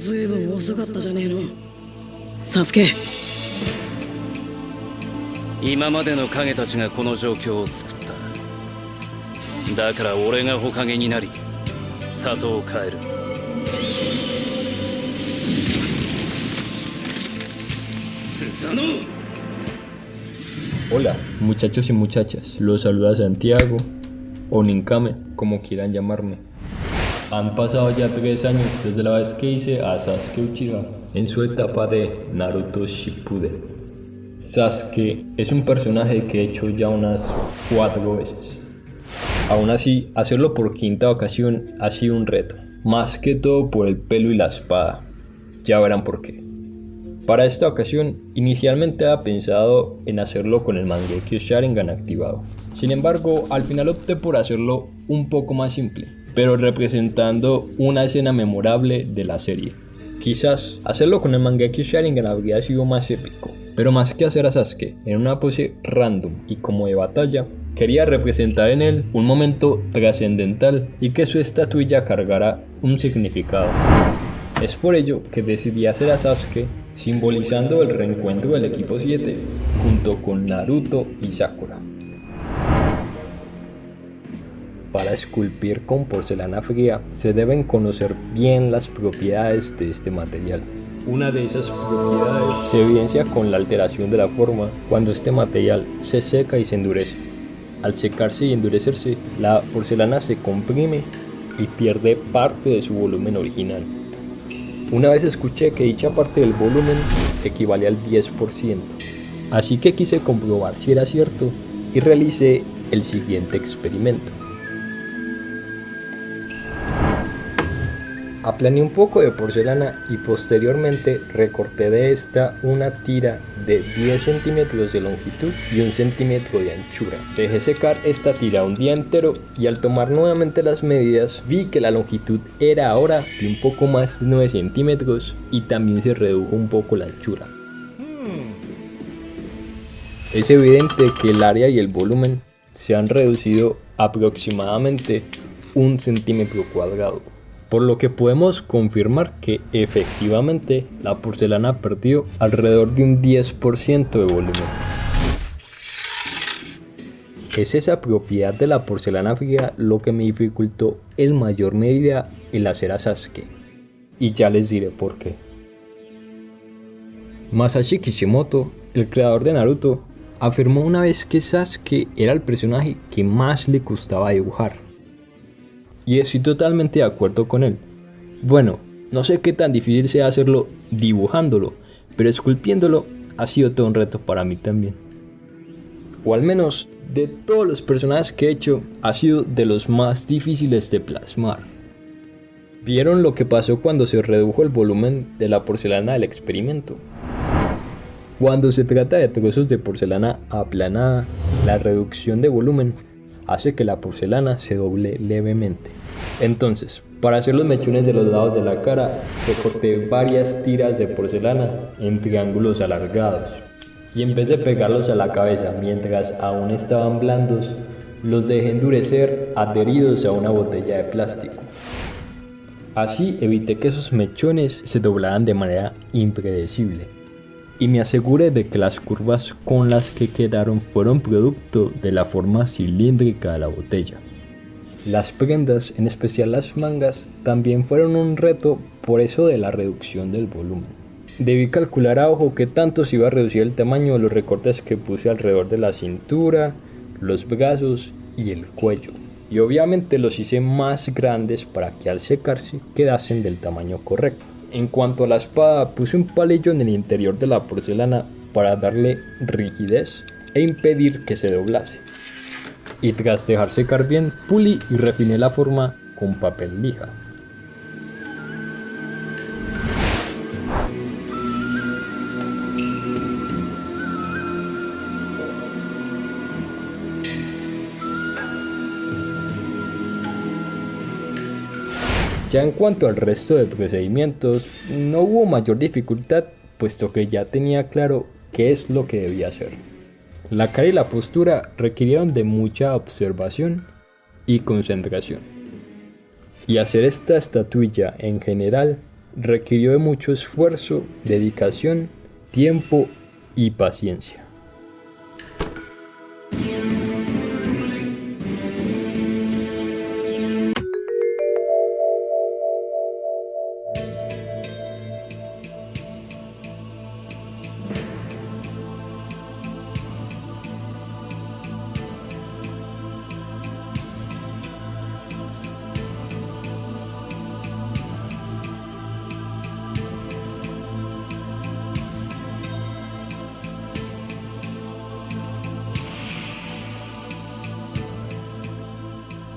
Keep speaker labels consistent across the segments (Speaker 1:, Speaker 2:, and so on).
Speaker 1: ずいぶん遅かったじゃねえのサスケ。
Speaker 2: 今までの影たちがこの状況を作った。だから俺が火影になり里を変える。
Speaker 1: スサノ。
Speaker 3: Hola, muchachos y muchachas, los saluda Santiago, o Ninkame, como quieran llamarme. Han pasado ya 3 años desde la vez que hice a Sasuke Uchiha en su etapa de Naruto Shippuden. Sasuke es un personaje que he hecho ya unas 4 veces. Aún así, hacerlo por 5ª ocasión ha sido un reto, más que todo por el pelo y la espada. Ya verán por qué. Para esta ocasión, inicialmente había pensado en hacerlo con el Mangekyo Sharingan activado. Sin embargo, al final opté por hacerlo un poco más simple, pero representando una escena memorable de la serie. Quizás hacerlo con el Mangekyo Sharingan habría sido más épico, pero más que hacer a Sasuke en una pose random y como de batalla, quería representar en él un momento trascendental y que su estatuilla cargara un significado. Es por ello que decidí hacer a Sasuke simbolizando el reencuentro del equipo 7 junto con Naruto y Sakura. Para esculpir con porcelana fría se deben conocer bien las propiedades de este material. Una de esas propiedades se evidencia con la alteración de la forma cuando este material se seca y se endurece. Al secarse y endurecerse, la porcelana se comprime y pierde parte de su volumen original. Una vez escuché que dicha parte del volumen equivale al 10%, así que quise comprobar si era cierto y realicé el siguiente experimento. Aplané un poco de porcelana y posteriormente recorté de esta una tira de 10 centímetros de longitud y 1 centímetro de anchura. Dejé secar esta tira un día entero y al tomar nuevamente las medidas vi que la longitud era ahora de un poco más de 9 centímetros y también se redujo un poco la anchura. Es evidente que el área y el volumen se han reducido aproximadamente 1 centímetro cuadrado. Por lo que podemos confirmar que efectivamente la porcelana perdió alrededor de un 10% de volumen. Es esa propiedad de la porcelana fría lo que me dificultó en mayor medida el hacer a Sasuke. Y ya les diré por qué. Masashi Kishimoto, el creador de Naruto, afirmó una vez que Sasuke era el personaje que más le costaba dibujar. Y estoy totalmente de acuerdo con él. Bueno, no sé qué tan difícil sea hacerlo dibujándolo, pero esculpiéndolo ha sido todo un reto para mí también. O al menos, de todos los personajes que he hecho, ha sido de los más difíciles de plasmar. ¿Vieron lo que pasó cuando se redujo el volumen de la porcelana del experimento? Cuando se trata de trozos de porcelana aplanada, la reducción de volumen hace que la porcelana se doble levemente. Entonces, para hacer los mechones de los lados de la cara, recorté varias tiras de porcelana en triángulos alargados. Y en vez de pegarlos a la cabeza mientras aún estaban blandos, los dejé endurecer adheridos a una botella de plástico. Así evité que esos mechones se doblaran de manera impredecible. Y me aseguré de que las curvas con las que quedaron fueron producto de la forma cilíndrica de la botella. Las prendas, en especial las mangas, también fueron un reto por eso de la reducción del volumen. Debí calcular a ojo qué tanto se iba a reducir el tamaño de los recortes que puse alrededor de la cintura, los brazos y el cuello. Y obviamente los hice más grandes para que al secarse quedasen del tamaño correcto. En cuanto a la espada, puse un palillo en el interior de la porcelana para darle rigidez e impedir que se doblase. Y tras dejar secar bien, pulí y refiné la forma con papel lija. Ya en cuanto al resto de procedimientos, no hubo mayor dificultad, puesto que ya tenía claro qué es lo que debía hacer. La cara y la postura requirieron de mucha observación y concentración. Y hacer esta estatuilla en general requirió de mucho esfuerzo, dedicación, tiempo y paciencia.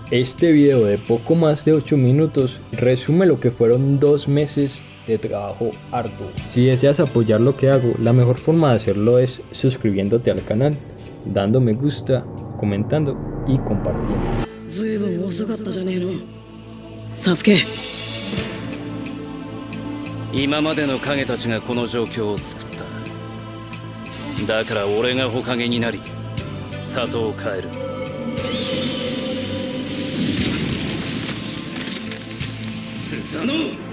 Speaker 3: Este video de poco más de 8 minutos resume lo que fueron 2 meses de trabajo arduo. Si deseas apoyar lo que hago, la mejor forma de hacerlo es suscribiéndote al canal, dando me gusta, comentando y compartiendo.
Speaker 1: ずいぶん遅かったじゃねえのサスケ。
Speaker 2: 今までの影たちがこの状況を作っただから俺が火影になり里を変える
Speaker 1: スサノオ。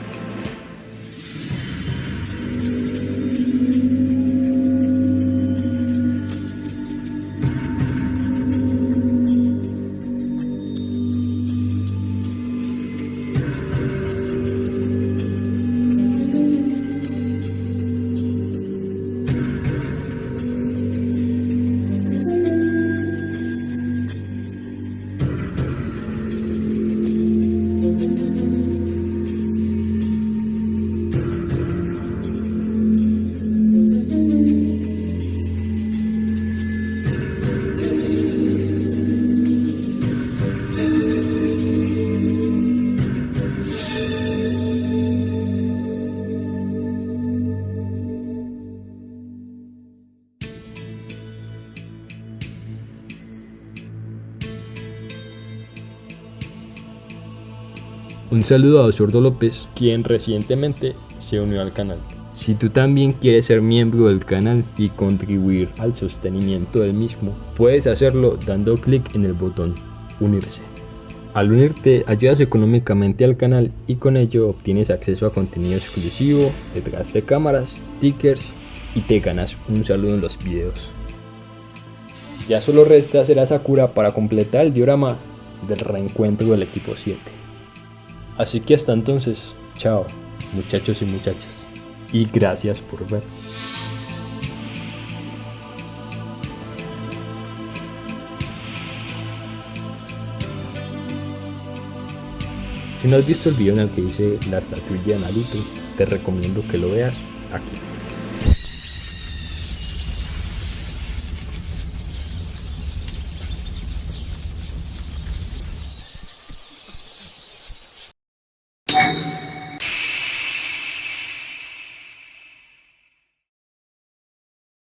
Speaker 3: Un saludo a Osordo López, quien recientemente se unió al canal. Si tú también quieres ser miembro del canal y contribuir al sostenimiento del mismo, puedes hacerlo dando clic en el botón unirse. Al unirte, ayudas económicamente al canal y con ello obtienes acceso a contenido exclusivo, detrás de cámaras, stickers y te ganas un saludo en los videos. Ya solo resta hacer a Sakura para completar el diorama del reencuentro del equipo 7. Así que hasta entonces, chao muchachos y muchachas, y gracias por ver. Si no has visto el video en el que hice la estatuilla de Naruto, te recomiendo que lo veas aquí.